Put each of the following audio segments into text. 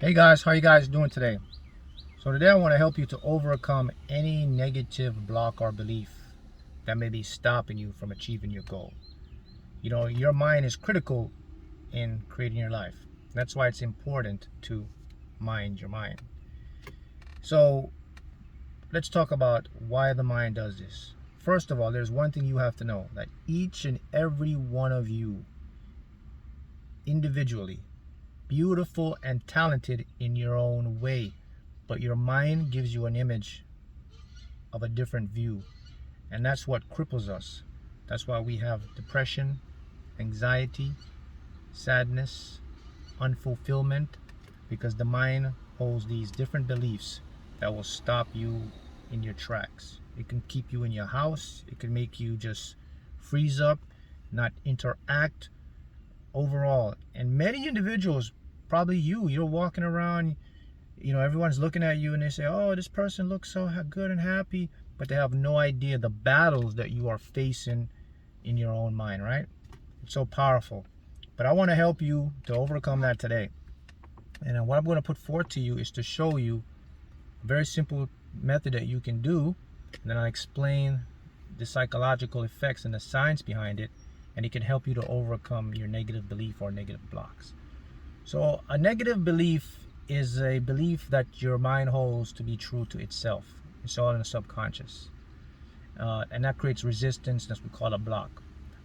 Hey guys, how you guys doing today? So today I want to help you to overcome any negative block or belief that may be stopping you from achieving your goal. You know, your mind is critical in creating your life. That's why it's important to mind your mind. So let's talk about why the mind does this. First of all, there's one thing you have to know, that each and every one of you individually, beautiful and talented in your own way, but your mind gives you an image of a different view, and that's what cripples us. That's why we have depression, anxiety, sadness, unfulfillment, because the mind holds these different beliefs that will stop you in your tracks. It can keep you in your house, it can make you just freeze up, not interact overall. And many individuals, probably you're walking around, everyone's looking at you and they say, oh, this person looks so good and happy, but they have no idea the battles that you are facing in your own mind, right? It's so powerful. But I want to help you to overcome that today. And what I'm going to put forth to you is to show you a very simple method that you can do, and then I'll explain the psychological effects and the science behind it, and it can help you to overcome your negative belief or negative blocks. So a negative belief is a belief that your mind holds to be true to itself. It's all in the subconscious. And that creates resistance. That's what we call a block.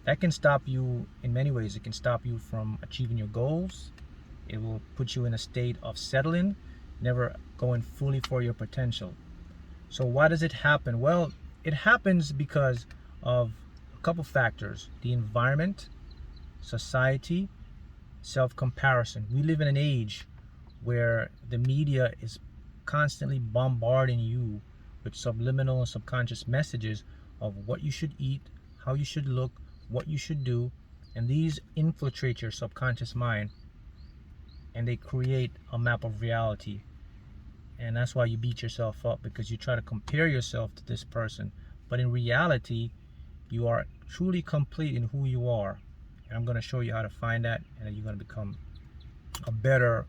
That can stop you in many ways. It can stop you from achieving your goals. It will put you in a state of settling, never going fully for your potential. So why does it happen? Well, it happens because of a couple factors: the environment, society, self-comparison. We live in an age where the media is constantly bombarding you with subliminal and subconscious messages of what you should eat, how you should look, what you should do, and these infiltrate your subconscious mind and they create a map of reality. And that's why you beat yourself up, because you try to compare yourself to this person, but in reality you are truly complete in who you are. And I'm going to show you how to find that, and you're going to become a better,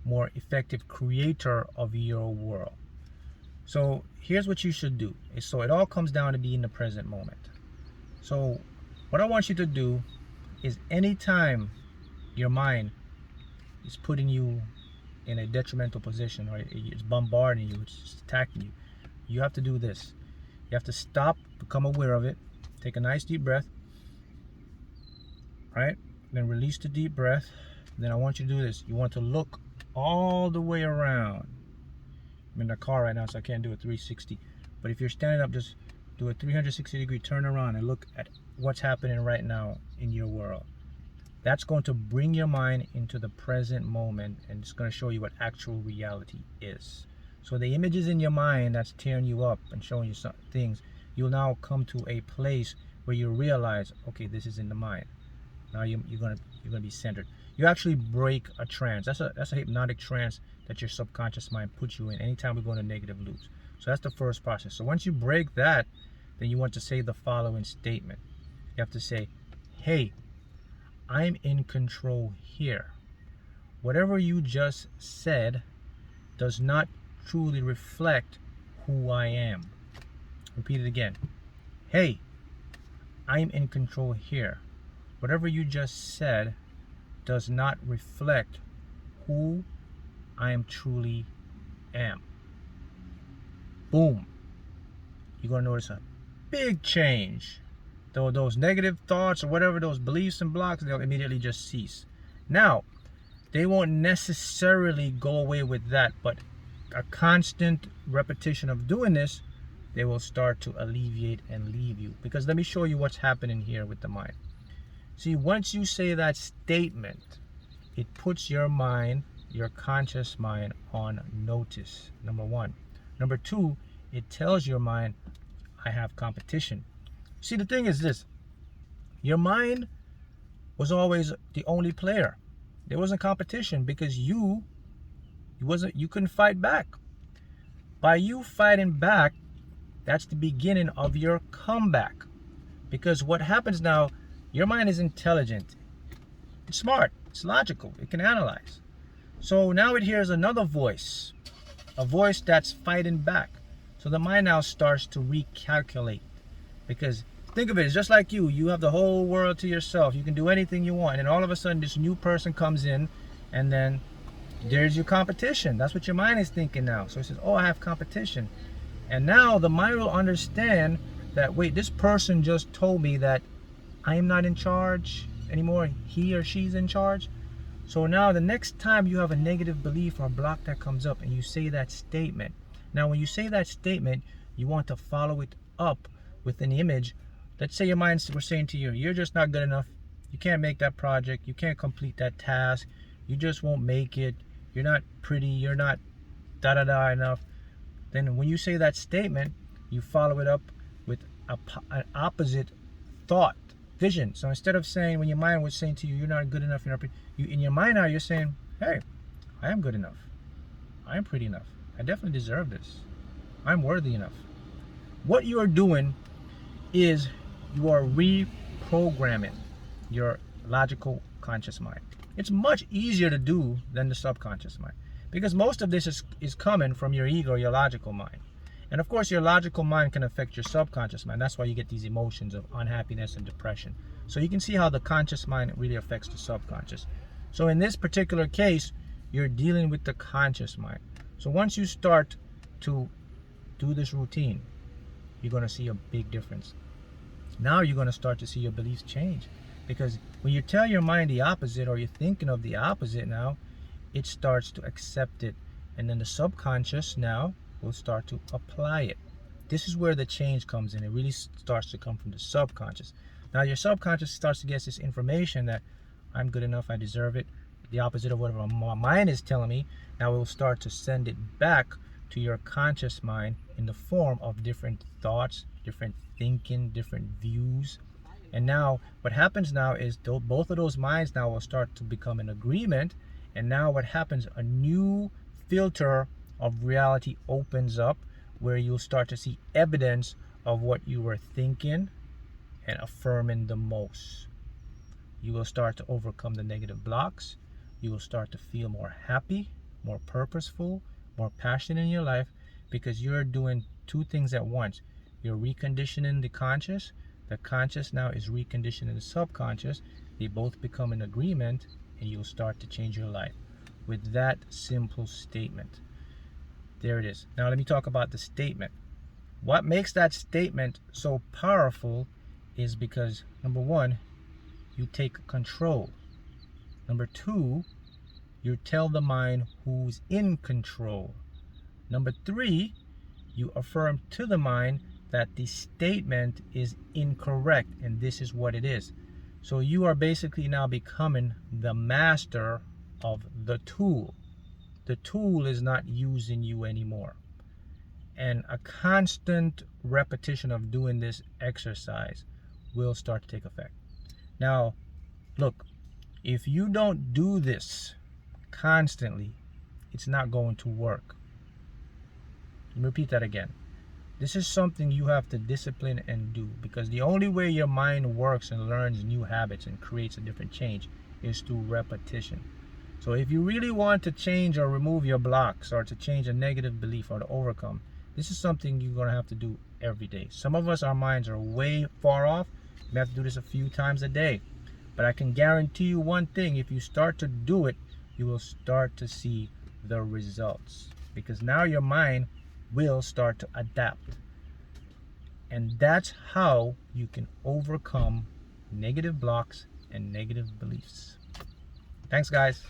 more effective creator of your world. So here's what you should do. So it all comes down to being in the present moment. So what I want you to do is, anytime your mind is putting you in a detrimental position, or it's bombarding you, it's attacking you, you have to do this. You have to stop, become aware of it, take a nice deep breath, right? Then release the deep breath. Then I want you to do this. You want to look all the way around. I'm in the car right now, so I can't do a 360. But if you're standing up, just do a 360-degree turn around and look at what's happening right now in your world. That's going to bring your mind into the present moment, and it's going to show you what actual reality is. So the images in your mind that's tearing you up and showing you some things, you'll now come to a place where you realize, okay, this is in the mind. Now you're gonna be centered. You actually break a trance. That's a hypnotic trance that your subconscious mind puts you in anytime we go into negative loops. So that's the first process. So once you break that, then you want to say the following statement. You have to say, hey, I'm in control here. Whatever you just said does not truly reflect who I am. Repeat it again. Hey, I'm in control here. Whatever you just said does not reflect who I am truly am. Boom. You're going to notice a big change. Though those negative thoughts or whatever, those beliefs and blocks, they'll immediately just cease. Now, they won't necessarily go away with that, but a constant repetition of doing this, they will start to alleviate and leave you. Because let me show you what's happening here with the mind. See, once you say that statement, it puts your mind, your conscious mind, on notice, number one. Number two, it tells your mind, I have competition. See, the thing is this: your mind was always the only player. There wasn't competition because you couldn't fight back. By you fighting back, that's the beginning of your comeback. Because what happens now, your mind is intelligent, it's smart, it's logical, it can analyze. So now it hears another voice, a voice that's fighting back. So the mind now starts to recalculate, because think of it, it's just like you have the whole world to yourself, you can do anything you want, and all of a sudden this new person comes in, and then there's your competition. That's what your mind is thinking now. So it says, oh, I have competition. And now the mind will understand that, wait, this person just told me that I am not in charge anymore, he or she's in charge. So now the next time you have a negative belief or block that comes up and you say that statement, now when you say that statement, you want to follow it up with an image. Let's say your mind was saying to you, you're just not good enough, you can't make that project, you can't complete that task, you just won't make it, you're not pretty, you're not da-da-da enough. Then when you say that statement, you follow it up with an opposite thought, vision. So instead of saying, when your mind was saying to you, you're not good enough, you're not pretty, in your mind now you're saying, hey, I am good enough, I am pretty enough, I definitely deserve this, I'm worthy enough. What you are doing is you are reprogramming your logical conscious mind. It's much easier to do than the subconscious mind, because most of this is coming from your ego, your logical mind. And of course your logical mind can affect your subconscious mind. That's why you get these emotions of unhappiness and depression. So you can see how the conscious mind really affects the subconscious. So in this particular case, you're dealing with the conscious mind. So once you start to do this routine, you're going to see a big difference. Now you're going to start to see your beliefs change, because when you tell your mind the opposite, or you're thinking of the opposite, now it starts to accept it, and then the subconscious now will start to apply it. This is where the change comes in. It really starts to come from the subconscious. Now your subconscious starts to get this information that I'm good enough, I deserve it, the opposite of whatever my mind is telling me. Now it will start to send it back to your conscious mind in the form of different thoughts, different thinking, different views. And now what happens now is both of those minds now will start to become in agreement. And now what happens, a new filter of reality opens up, where you'll start to see evidence of what you were thinking and affirming the most. You will start to overcome the negative blocks. You will start to feel more happy, more purposeful, more passionate in your life, because you're doing two things at once. You're reconditioning the conscious. The conscious now is reconditioning the subconscious. They both become in agreement, and you'll start to change your life with that simple statement. There it is. Now let me talk about the statement. What makes that statement so powerful is because, number one, you take control. Number two, you tell the mind who's in control. Number three, you affirm to the mind that the statement is incorrect and this is what it is. So you are basically now becoming the master of the tool. The tool is not using you anymore. And a constant repetition of doing this exercise will start to take effect. Now, look, if you don't do this constantly, it's not going to work. Let me repeat that again. This is something you have to discipline and do, because the only way your mind works and learns new habits and creates a different change is through repetition. So if you really want to change or remove your blocks, or to change a negative belief, or to overcome, this is something you're going to have to do every day. Some of us, our minds are way far off. You have to do this a few times a day. But I can guarantee you one thing: if you start to do it, you will start to see the results, because now your mind will start to adapt. And that's how you can overcome negative blocks and negative beliefs. Thanks, guys.